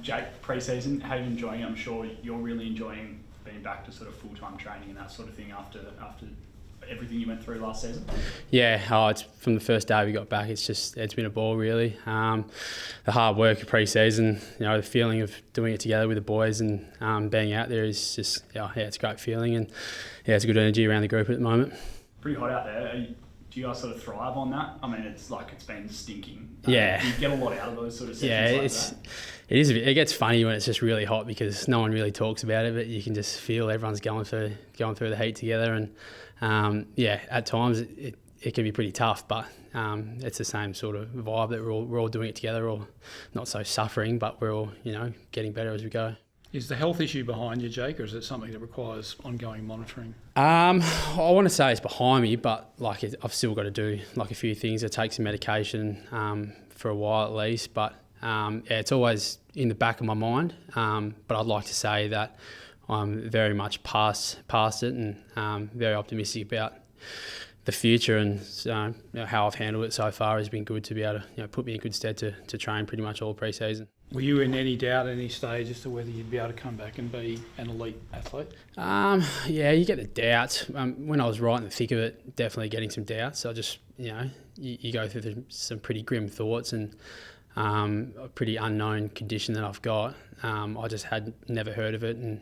Jake, pre-season, how are you enjoying it? I'm sure you're really enjoying being back to sort of full-time training and that sort of thing after everything you went through last season. Yeah, it's from the first day we got back. It's been a ball really. The hard work of pre-season, the feeling of doing it together with the boys and being out there is just it's a great feeling, and it's a good energy around the group at the moment. Pretty hot out there. Do you guys sort of thrive on that? I mean, it's like it's been stinking. Yeah. Do you get a lot out of those sort of sessions It is. It gets funny when it's just really hot because no one really talks about it, but you can just feel everyone's going through the heat together, and at times it can be pretty tough, but it's the same sort of vibe that we're all doing it together, or not so suffering, but we're all getting better as we go. Is the health issue behind you, Jake, or is it something that requires ongoing monitoring? I want to say it's behind me, but I've still got to do a few things. I take some medication for a while at least, but it's always in the back of my mind. But I'd like to say that I'm very much past it, and very optimistic about the future, and how I've handled it so far has been good to be able to put me in good stead to train pretty much all pre-season. Were you in any doubt at any stage as to whether you'd be able to come back and be an elite athlete? You get the doubts. When I was right in the thick of it, definitely getting some doubts. I just, you go through some pretty grim thoughts, and a pretty unknown condition that I've got. I just had never heard of it, and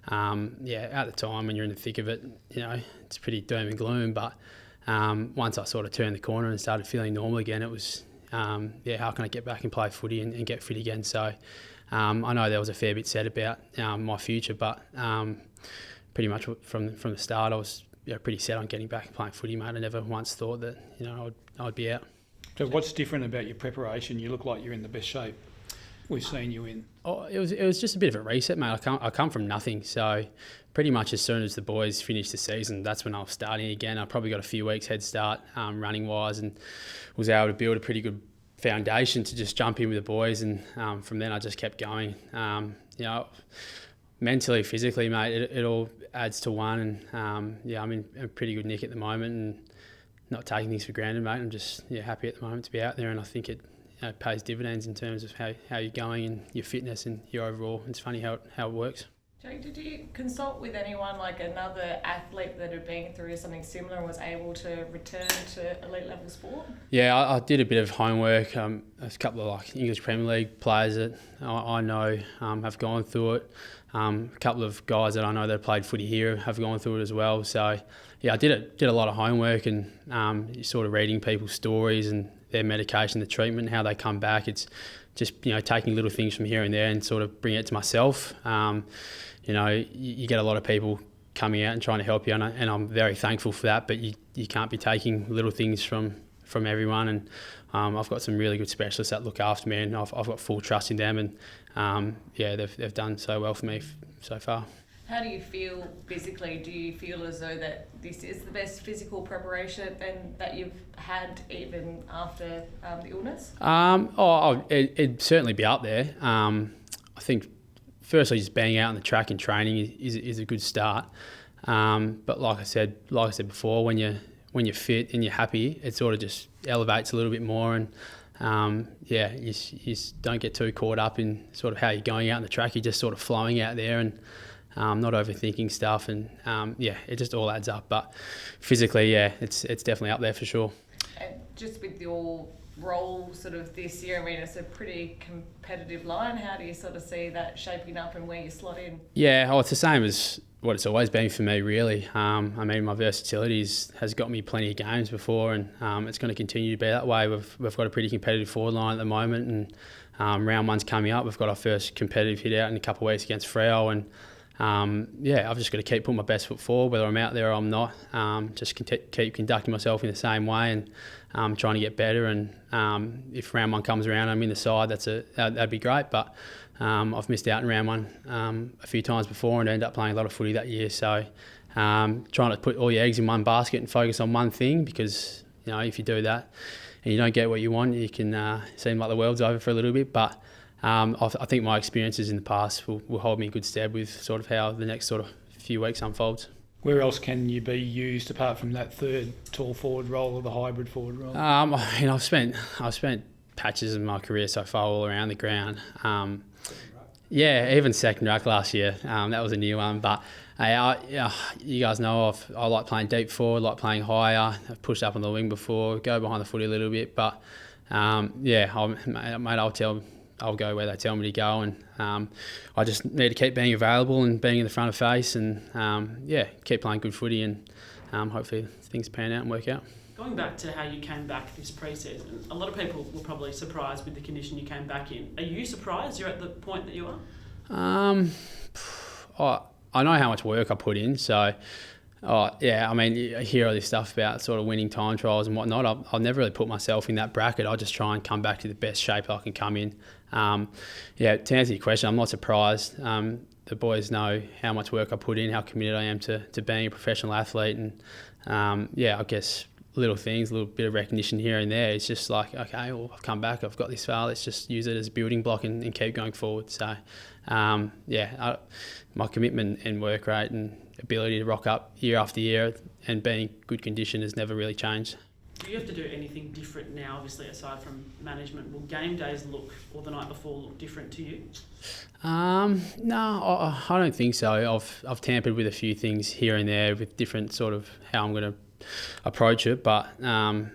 at the time when you're in the thick of it, it's pretty doom and gloom. But once I sort of turned the corner and started feeling normal again, it was how can I get back and play footy and get fit again? So I know there was a fair bit said about my future, but pretty much from the start I was pretty set on getting back and playing footy, mate. I never once thought that I'd be out. So what's different about your preparation? You look like you're in the best shape we've seen you in. Oh, it was just a bit of a reset, mate. I come from nothing, so pretty much as soon as the boys finished the season, that's when I was starting again. I probably got a few weeks head start running wise, and was able to build a pretty good foundation to just jump in with the boys, and from then I just kept going. Mentally, physically, mate, it all adds to one, and I'm in a pretty good nick at the moment, and not taking things for granted, mate. I'm just happy at the moment to be out there, and I think it pays dividends in terms of how you're going and your fitness and your overall. It's funny how it works. Jake, did you consult with anyone, like another athlete that had been through something similar and was able to return to elite level sport? Yeah, I did a bit of homework. A couple of English Premier League players that I know have gone through it. A couple of guys that I know that played footy here have gone through it as well. So I did a lot of homework, and sort of reading people's stories and their medication, the treatment, how they come back. It's just taking little things from here and there and sort of bring it to myself. You get a lot of people coming out and trying to help you, and I'm very thankful for that, but you can't be taking little things from everyone, and I've got some really good specialists that look after me, and I've got full trust in them, and they've done so well for me so far. How do you feel physically? Do you feel as though that this is the best physical preparation that you've had even after the illness? It'd certainly be up there. I think firstly just being out on the track and training is a good start. But like I said before, when you're fit and you're happy, it sort of just elevates a little bit more, and you don't get too caught up in sort of how you're going out on the track. You're just sort of flowing out there and not overthinking stuff, and it just all adds up. But physically, it's definitely up there for sure. And just with your role sort of this year, I mean, it's a pretty competitive line. How do you sort of see that shaping up and where you slot in? It's the same as what it's always been for me, really. My versatility has got me plenty of games before, and it's going to continue to be that way. We've got a pretty competitive forward line at the moment, and round one's coming up. We've got our first competitive hit out in a couple of weeks against Freo, and I've just got to keep putting my best foot forward, whether I'm out there or I'm not. Just keep conducting myself in the same way, and trying to get better. And if round one comes around, I'm in the side. That'd be great. But I've missed out in round one a few times before, and ended up playing a lot of footy that year. So trying to put all your eggs in one basket and focus on one thing, because if you do that and you don't get what you want, you can seem like the world's over for a little bit. But I think my experiences in the past will hold me in good stead with sort of how the next sort of few weeks unfolds. Where else can you be used apart from that third tall forward role or the hybrid forward role? I've spent patches in my career so far all around the ground. Yeah, even second ruck last year. That was a new one. But you guys know I like playing deep forward, like playing higher. I've pushed up on the wing before, go behind the footy a little bit. But I'll go where they tell me to go, and I just need to keep being available and being in the front of face, and keep playing good footy, and hopefully things pan out and work out. Going back to how you came back this pre-season, a lot of people were probably surprised with the condition you came back in. Are you surprised you're at the point that you are? I know how much work I put in, so I mean, you hear all this stuff about sort of winning time trials and whatnot. I've never really put myself in that bracket. I just try and come back to the best shape I can come in. To answer your question, I'm not surprised. The boys know how much work I put in, how committed I am to being a professional athlete, and I guess little things, a little bit of recognition here and there. It's just like, okay, well, I've come back, I've got this far, let's just use it as a building block and keep going forward. So, my commitment and work rate and ability to rock up year after year and being good condition has never really changed. Do you have to do anything different now, obviously, aside from management? Will game days or the night before look different to you? No, I don't think so. I've tampered with a few things here and there with different sort of how I'm going to approach it, but I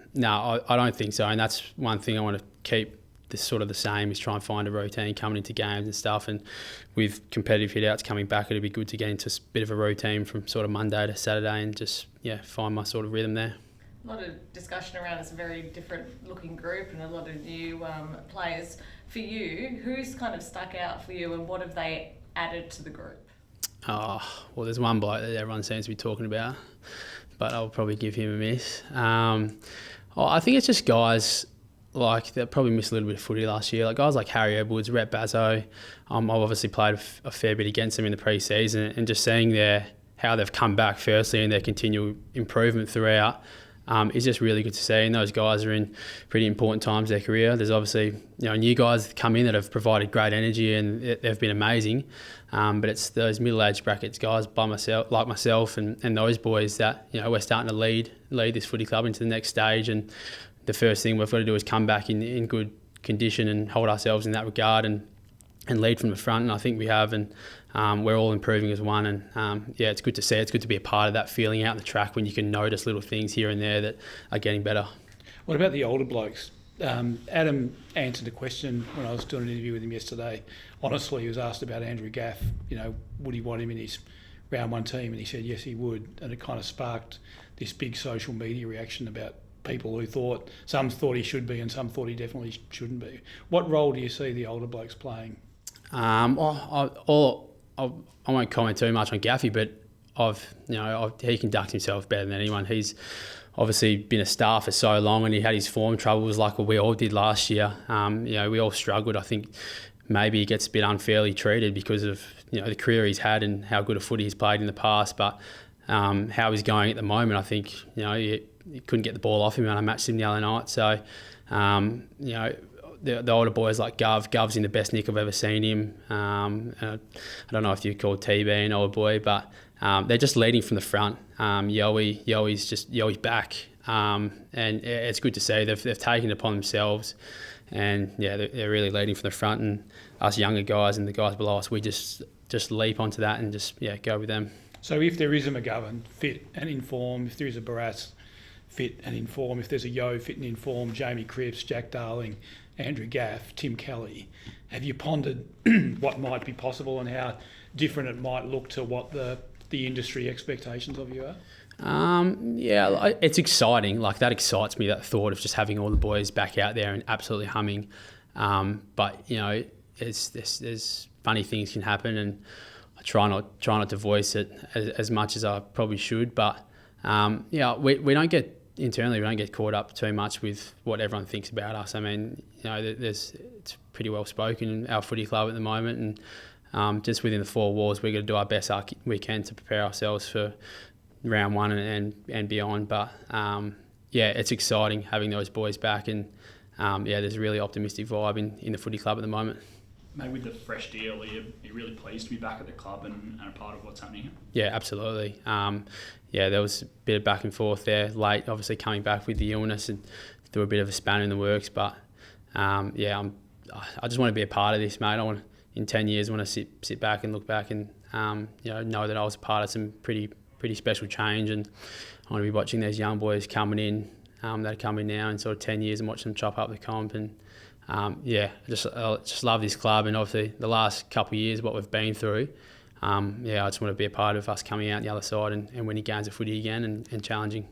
don't think so. And that's one thing I want to keep this sort of the same, is try and find a routine coming into games and stuff. And with competitive hit-outs coming back, it'd be good to get into a bit of a routine from sort of Monday to Saturday and just find my sort of rhythm there. A lot of discussion around it's a very different looking group and a lot of new players. For you, who's kind of stuck out for you and what have they added to the group? Well, there's one bloke that everyone seems to be talking about, but I'll probably give him a miss. I think it's just guys like that probably missed a little bit of footy last year. Like guys like Harry Edwards, Rhett Bazzo. I've obviously played a fair bit against them in the pre-season, and just seeing how they've come back firstly and their continual improvement throughout is just really good to see. And those guys are in pretty important times of their career. There's obviously new guys that come in that have provided great energy and they've been amazing. But it's those middle-aged brackets guys like myself and those boys that we're starting to lead this footy club into the next stage. And the first thing we've got to do is come back in good condition and hold ourselves in that regard and lead from the front. And I think we have, and we're all improving as one. And it's good to see. It's good to be a part of that feeling out on the track when you can notice little things here and there that are getting better. What about the older blokes? Adam answered a question when I was doing an interview with him yesterday. Honestly, he was asked about Andrew Gaff. Would he want him in his round one team? And he said yes, he would. And it kind of sparked this big social media reaction about people who some thought he should be and some thought he definitely shouldn't be. What role do you see the older blokes playing? I won't comment too much on Gaffy, but he conducts himself better than anyone. He's obviously been a star for so long, and he had his form troubles like what we all did last year. We all struggled. I think maybe he gets a bit unfairly treated because of the career he's had and how good a footy he's played in the past. But how he's going at the moment, I think he couldn't get the ball off him, and I matched him the other night. So the older boys like Gov's in the best nick I've ever seen him. I don't know if you call TB an old boy, but they're just leading from the front. Yoey's back, and it's good to see they've taken it upon themselves, and they're really leading from the front. And us younger guys and the guys below us, we just leap onto that and just go with them. So if there is a McGovern fit and in form, if there is a Barras fit and in form, if there's a Yo fit and in form, Jamie Cripps, Jack Darling, Andrew Gaff, Tim Kelly, have you pondered what might be possible and how different it might look to what the industry expectations of you are? It's exciting. Like, that excites me, that thought of just having all the boys back out there and absolutely humming. But there's funny things can happen, and I try not to voice it as much as I probably should. But we don't get internally, we don't get caught up too much with what everyone thinks about us. I mean, it's pretty well spoken in our footy club at the moment, and just within the four walls, we're going to do our best we can to prepare ourselves for round one and beyond. But it's exciting having those boys back, and there's a really optimistic vibe in the footy club at the moment. Maybe with the fresh deal, are you really pleased to be back at the club and a part of what's happening here? Yeah, absolutely. There was a bit of back and forth there late, obviously coming back with the illness and threw a bit of a spanner in the works, but I just want to be a part of this, mate. I want in 10 years, I want to sit back and look back and know that I was a part of some pretty special change, and I want to be watching these young boys coming in that are coming now in sort of 10 years and watch them chop up the comp. And I just love this club, and obviously the last couple of years what we've been through. I just want to be a part of us coming out the other side and winning games of footy again and challenging.